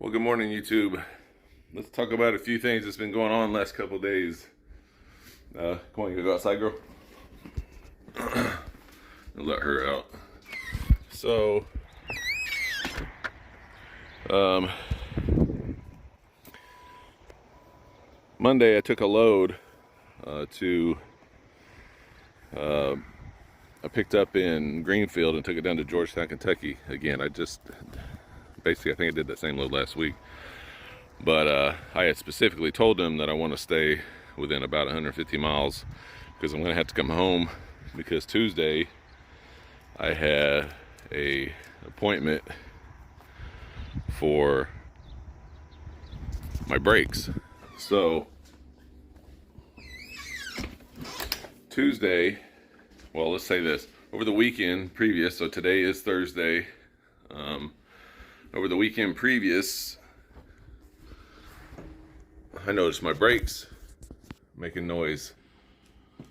Well, good morning, YouTube. Let's talk about a few things that's been going on the last couple of days. Come on, you go outside, girl. Let her out. So, Monday I took a load I picked up in Greenfield and took it down to Georgetown, Kentucky. Again, I think I did that same load last week. But I had specifically told them that I want to stay within about 150 miles because I'm going to have to come home because Tuesday I had a appointment for my brakes. So Tuesday, well, let's say this, over the weekend previous, so today is Thursday, over the weekend previous, I noticed my brakes making noise.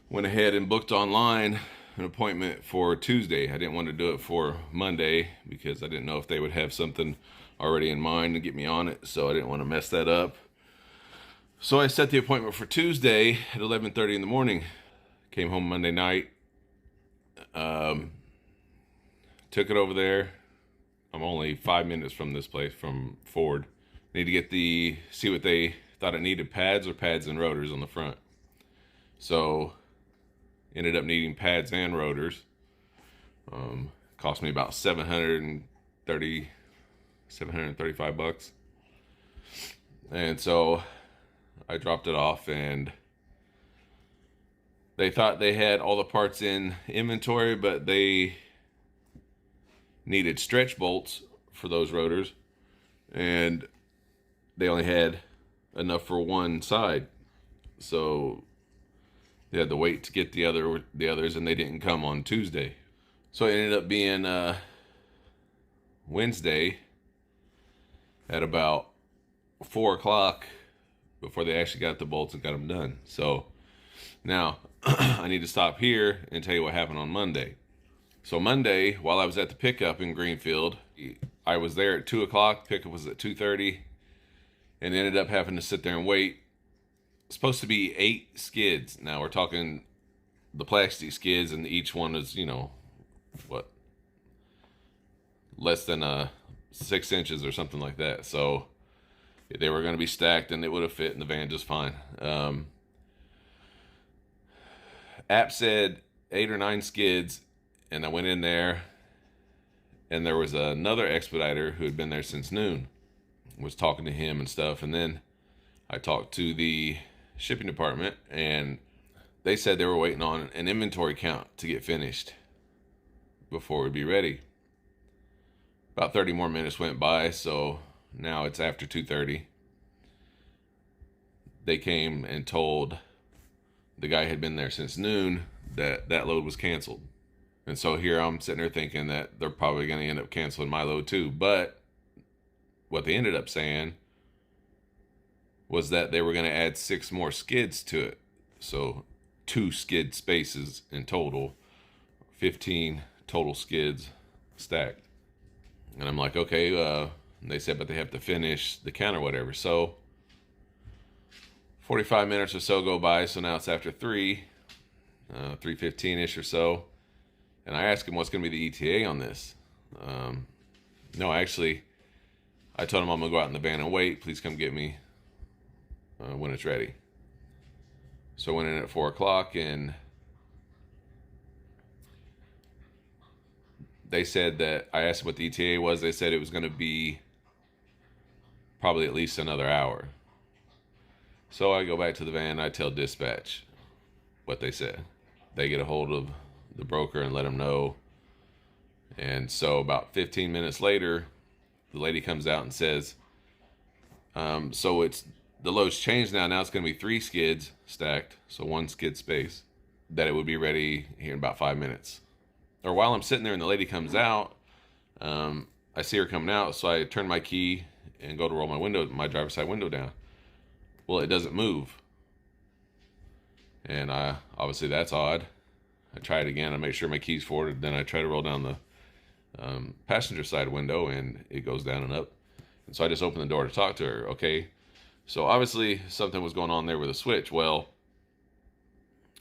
Went ahead and booked online an appointment for Tuesday. I didn't want to do it for Monday because I didn't know if they would have something already in mind to get me on it, so I didn't want to mess that up. So I set the appointment for Tuesday at 11:30 in the morning. Came home Monday night, took it over there. I'm only 5 minutes from this place, from Ford. Need to see what they thought it needed, pads and rotors on the front. So ended up needing pads and rotors. Cost me about $735. And so I dropped it off, and they thought they had all the parts in inventory, but they needed stretch bolts for those rotors, and they only had enough for one side. So they had to wait to get the others, and they didn't come on Tuesday. So it ended up being Wednesday at about 4 o'clock before they actually got the bolts and got them done. So now I need to stop here and tell you what happened on Monday. So Monday, while I was at the pickup in Greenfield, I was there at 2 o'clock. Pickup was at 2:30, and ended up having to sit there and wait. It's supposed to be 8 skids. Now we're talking the plastic skids, and each one is, less than 6 inches or something like that. So they were going to be stacked, and it would have fit in the van just fine. App said 8 or 9 skids, and I went in there, and there was another expediter who had been there since noon. Was talking to him and stuff, and then I talked to the shipping department, and they said they were waiting on an inventory count to get finished before we'd be ready. About 30 more minutes went by, so now it's after 2:30. They came and told the guy had been there since noon that load was canceled. And so here I'm sitting there thinking that they're probably going to end up canceling my load too. But what they ended up saying was that they were going to add 6 more skids to it. So 2 skid spaces in total, 15 total skids stacked. And I'm like, okay, they said, but they have to finish the count or whatever. So 45 minutes or so go by. So now it's after 3:15-ish or so. And I asked him what's going to be the ETA on this. No, actually, I told him I'm going to go out in the van and wait. Please come get me when it's ready. So I went in at 4 o'clock, and they said that, I asked them what the ETA was. They said it was going to be probably at least another hour. So I go back to the van. I tell dispatch what they said. They get a hold of the broker and let them know. And so about 15 minutes later, the lady comes out and says, so the load's changed now. Now it's going to be 3 skids stacked, so 1 skid space, that it would be ready here in about 5 minutes. Or while I'm sitting there and the lady comes out, I see her coming out, so I turn my key and go to roll my driver's side window down. Well, it doesn't move. And obviously that's odd. I try it again. I make sure my key's forward. Then I try to roll down the passenger side window, and it goes down and up. And so I just opened the door to talk to her. Okay, so obviously something was going on there with the switch. Well,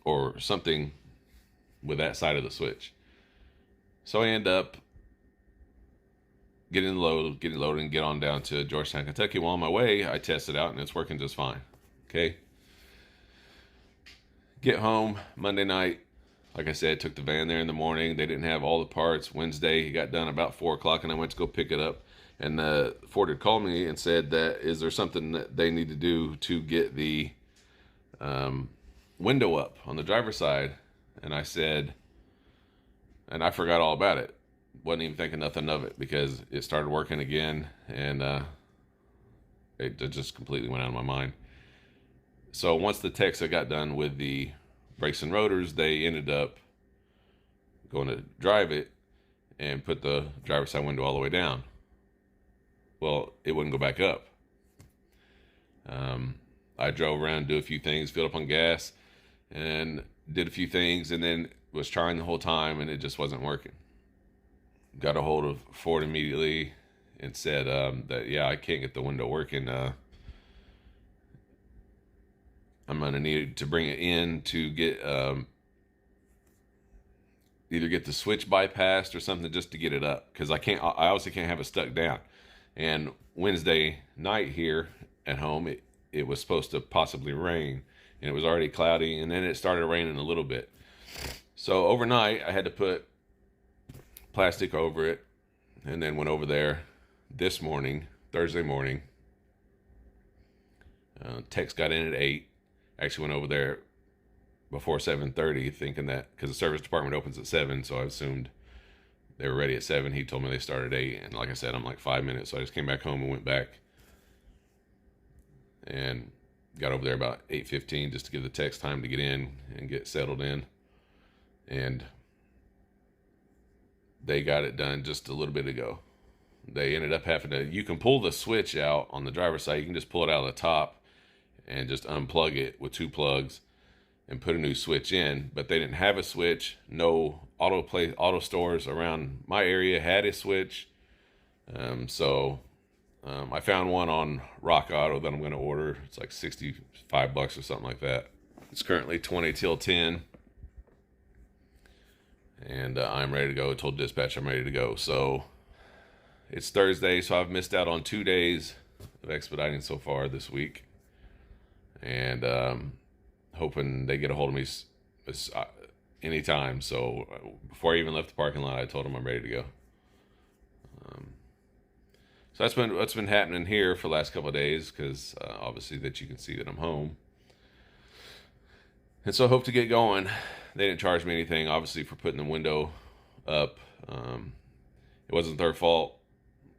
or something with that side of the switch. So I end up getting loaded and get on down to Georgetown, Kentucky. While on my way, I test it out and it's working just fine. Okay. Get home Monday night. Like I said, took the van there in the morning. They didn't have all the parts. Wednesday, it got done about 4 o'clock, and I went to go pick it up. And Ford had called me and said that, is there something that they need to do to get the window up on the driver's side? And I said, and I forgot all about it. Wasn't even thinking nothing of it because it started working again, and it just completely went out of my mind. So once the techs had got done with the brakes and rotors, they ended up going to drive it and put the driver's side window all the way down. Well, it wouldn't go back up. I drove around, do a few things, filled up on gas, and did a few things, and then was trying the whole time, and it just wasn't working. Got a hold of Ford immediately and said that, yeah, I can't get the window working. I'm going to need to bring it in to get either get the switch bypassed or something just to get it up, because I obviously can't have it stuck down. And Wednesday night here at home, it was supposed to possibly rain, and it was already cloudy, and then it started raining a little bit. So overnight, I had to put plastic over it, and then went over there this morning, Thursday morning. Techs got in at 8. Actually went over there before 7:30, thinking that, because the service department opens at 7, so I assumed they were ready at 7. He told me they started at 8, and like I said, I'm like 5 minutes, so I just came back home and went back and got over there about 8:15 just to give the techs time to get in and get settled in. And they got it done just a little bit ago. They ended up having to, you can pull the switch out on the driver's side. You can just pull it out of the top and just unplug it with 2 plugs and put a new switch in. But they didn't have a switch. No auto stores around my area had a switch. So I found one on Rock Auto that I'm going to order. It's like $65 or something like that. It's currently 20 till 10. And I'm ready to go. I told dispatch I'm ready to go. So it's Thursday, so I've missed out on 2 days of expediting so far this week. And hoping they get a hold of me anytime. So before I even left the parking lot, I told them I'm ready to go. So that's been what's been happening here for the last couple of days, because obviously that you can see that I'm home. And so I hope to get going. They didn't charge me anything, obviously, for putting the window up. It wasn't their fault.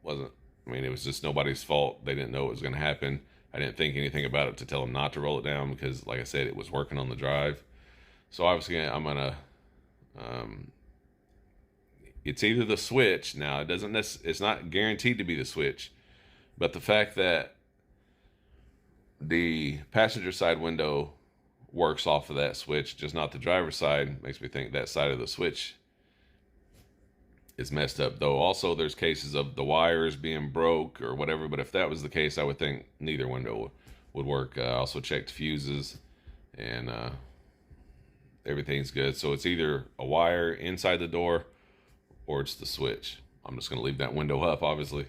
It was just nobody's fault. They didn't know it was going to happen. I didn't think anything about it to tell them not to roll it down, because, like I said, it was working on the drive. So obviously I'm going to, it's either the switch. Now, it's not guaranteed to be the switch, but the fact that the passenger side window works off of that switch, just not the driver's side, makes me think that side of the switch is messed up. Though also there's cases of the wires being broke or whatever, but if that was the case, I would think neither window would work. I also checked fuses, and everything's good. So it's either a wire inside the door or it's the switch. I'm just going to leave that window up, obviously,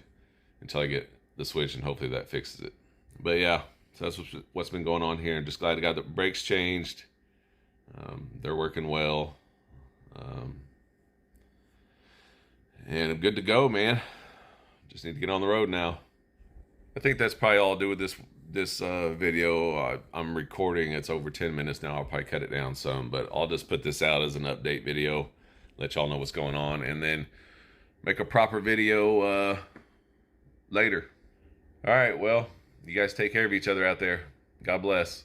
until I get the switch, and hopefully that fixes it. But yeah, so that's what's been going on here. I'm just glad I got the brakes changed. They're working well. And I'm good to go, man. Just need to get on the road now. I think that's probably all I'll do with this video. I'm recording. It's over 10 minutes now. I'll probably cut it down some, but I'll just put this out as an update video, let y'all know what's going on, and then make a proper video later. All right, well, you guys take care of each other out there. God bless.